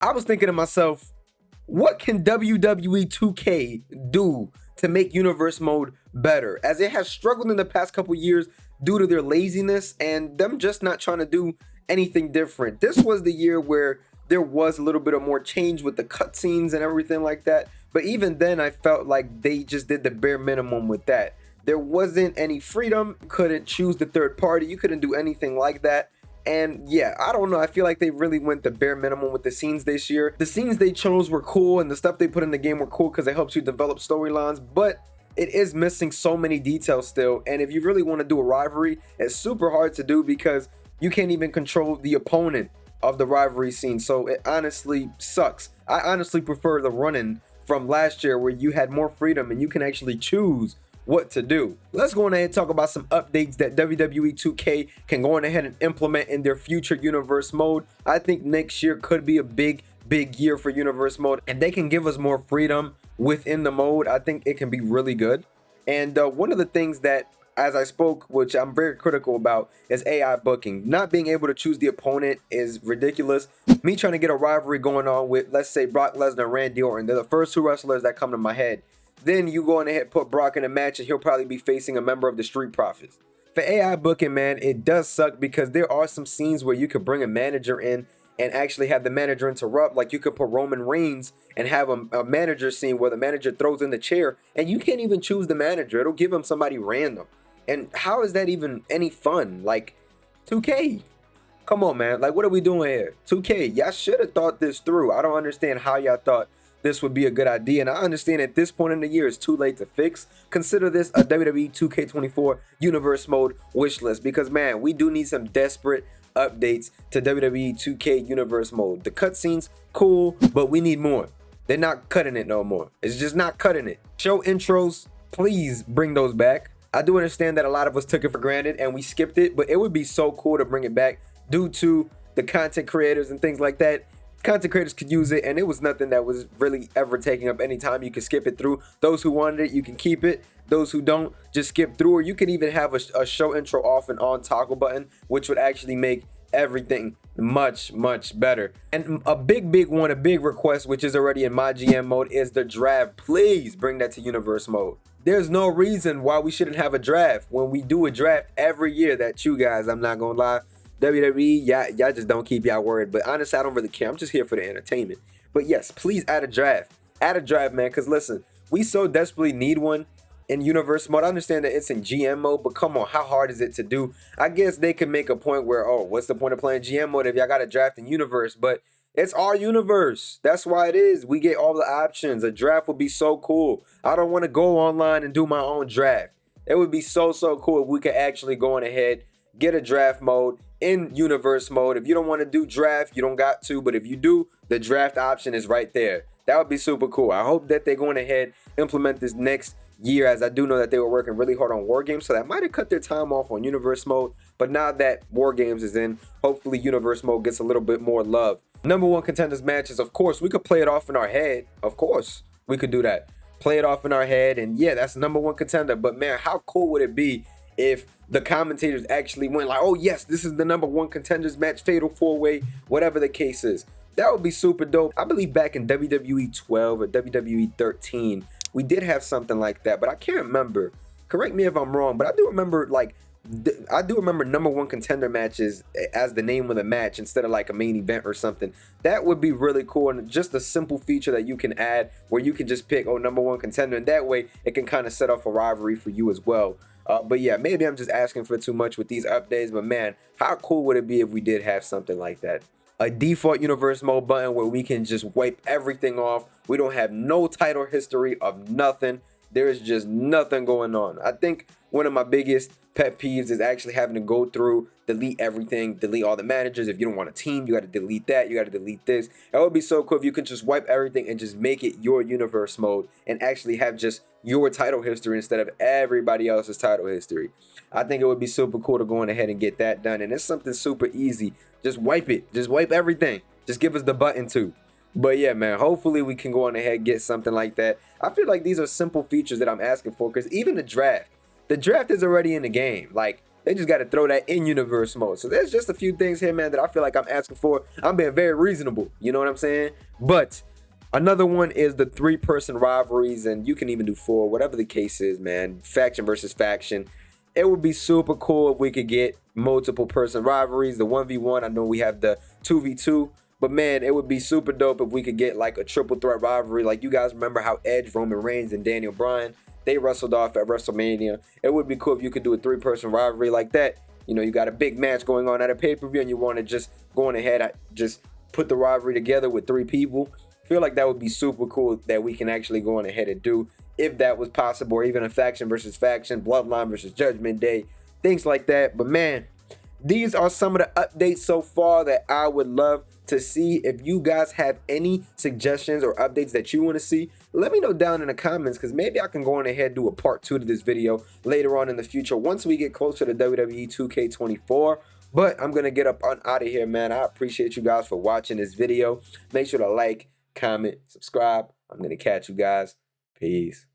I was thinking to myself, what can WWE 2K do to make universe mode better, as it has struggled in the past couple years due to their laziness and them just not trying to do anything different. This was the year where there was a little bit of more change with the cutscenes and everything like that, but even then I felt like they just did the bare minimum with that. There wasn't any freedom, you couldn't choose the third party, you couldn't do anything like that. And yeah, I don't know. I feel like they really went the bare minimum with the scenes this year. The scenes they chose were cool and the stuff they put in the game were cool because it helps you develop storylines, but it is missing so many details still. And if you really want to do a rivalry, it's super hard to do because you can't even control the opponent of the rivalry scene. So it honestly sucks. I honestly prefer the run-in from last year where you had more freedom and you can actually choose what to do. Let's go on ahead and talk about some updates that WWE 2K can go on ahead and implement in their future universe mode. I think next year could be a big year for universe mode, and they can give us more freedom within the mode. I think it can be really good. And one of the things that, as I spoke, which I'm very critical about, is AI booking. Not being able to choose the opponent is ridiculous. Me trying to get a rivalry going on with, let's say, Brock Lesnar and Randy Orton, they're the first two wrestlers that come to my head. Then you go on ahead, put Brock in a match, and he'll probably be facing a member of the Street Profits. For AI booking, man, it does suck because there are some scenes where you could bring a manager in and actually have the manager interrupt. Like you could put Roman Reigns and have a manager scene where the manager throws in the chair and you can't even choose the manager. It'll give him somebody random. And how is that even any fun? Like, 2K, come on, man. Like, what are we doing here? 2K, y'all should have thought this through. I don't understand how y'all thought this would be a good idea, and I understand at this point in the year it's too late to fix. Consider this a WWE 2K24 universe mode wish list, because man, we do need some desperate updates to WWE 2K universe mode. The cutscenes, cool, but we need more. They're not cutting it no more. It's just not cutting it. Show intros, please bring those back. I do understand that a lot of us took it for granted and we skipped it, but it would be so cool to bring it back due to the content creators and things like that. Content creators could use it, and it was nothing that was really ever taking up any time. You can skip it through. Those who wanted it, you can keep it. Those who don't, just skip through. Or you can even have a show intro off and on toggle button, which would actually make everything much better. And a big one, a big request, which is already in my GM mode, is the draft. Please bring that to universe mode. There's no reason why we shouldn't have a draft when we do a draft every year. That you guys, I'm not gonna lie, WWE, y'all just don't keep y'all word. But honestly, I don't really care. I'm just here for the entertainment. But yes, please add a draft. Add a draft, man, because listen, we so desperately need one in universe mode. I understand that it's in GM mode, but come on, how hard is it to do? I guess they can make a point where, oh, what's the point of playing GM mode if y'all got a draft in universe? But it's our universe. That's why it is. We get all the options. A draft would be so cool. I don't want to go online and do my own draft. It would be so cool if we could actually go on ahead, get a draft mode in universe mode. If you don't want to do draft, you don't got to, but if you do, the draft option is right there. That would be super cool. I hope that they're going ahead, implement this next year, as I do know that they were working really hard on War Games, so that might have cut their time off on universe mode. But now that War Games is in, hopefully universe mode gets a little bit more love. Number one contenders matches, of course, we could play it off in our head. Of course, we could do that. Play it off in our head, and yeah, that's number one contender. But man, how cool would it be if the commentators actually went like, oh yes, this is the number one contenders match, fatal four-way, whatever the case is. That would be super dope. I believe back in WWE 12 or WWE 13, we did have something like that, but I can't remember. Correct me if I'm wrong, but I do remember number one contender matches as the name of the match instead of like a main event or something. That would be really cool, and just a simple feature that you can add where you can just pick, oh, number one contender, and that way it can kind of set off a rivalry for you as well. But yeah, maybe I'm just asking for too much with these updates, but man, how cool would it be if we did have something like that? A default universe mode button where we can just wipe everything off. We don't have no title history of nothing. There's just nothing going on. I think one of my biggest pet peeves is actually having to go through, delete everything, delete all the managers. If you don't want a team, you got to delete that. You got to delete this. It would be so cool if you could just wipe everything and just make it your universe mode and actually have just your title history instead of everybody else's title history. I think it would be super cool to go on ahead and get that done. And it's something super easy. Just wipe it. Just wipe everything. Just give us the button too. But yeah, man, hopefully we can go on ahead and get something like that. I feel like these are simple features that I'm asking for, because even the draft is already in the game. Like, They just got to throw that in universe mode. So there's just a few things here, man, that I feel like I'm asking for. I'm being very reasonable. You know what I'm saying? But another one is the 3-person rivalries, and you can even do 4, whatever the case is, man. Faction versus faction. It would be super cool if we could get multiple person rivalries. The 1v1, I know we have the 2v2, but man, it would be super dope if we could get like a triple threat rivalry. Like, you guys remember how Edge, Roman Reigns, and Daniel Bryan, they wrestled off at WrestleMania. It would be cool if you could do a 3-person rivalry like that. You know, you got a big match going on at a pay-per-view and you want to just go on ahead, just put the rivalry together with 3 people. I feel like that would be super cool that we can actually go on ahead and do, if that was possible, or even a faction versus faction, bloodline versus Judgment Day, things like that. But man, these are some of the updates so far that I would love to see. If you guys have any suggestions or updates that you want to see, let me know down in the comments, because maybe I can go on ahead and do a part 2 to this video later on in the future once we get closer to WWE 2K24. But I'm going to get up on out of here, man. I appreciate you guys for watching this video. Make sure to like, comment, subscribe. I'm going to catch you guys. Peace.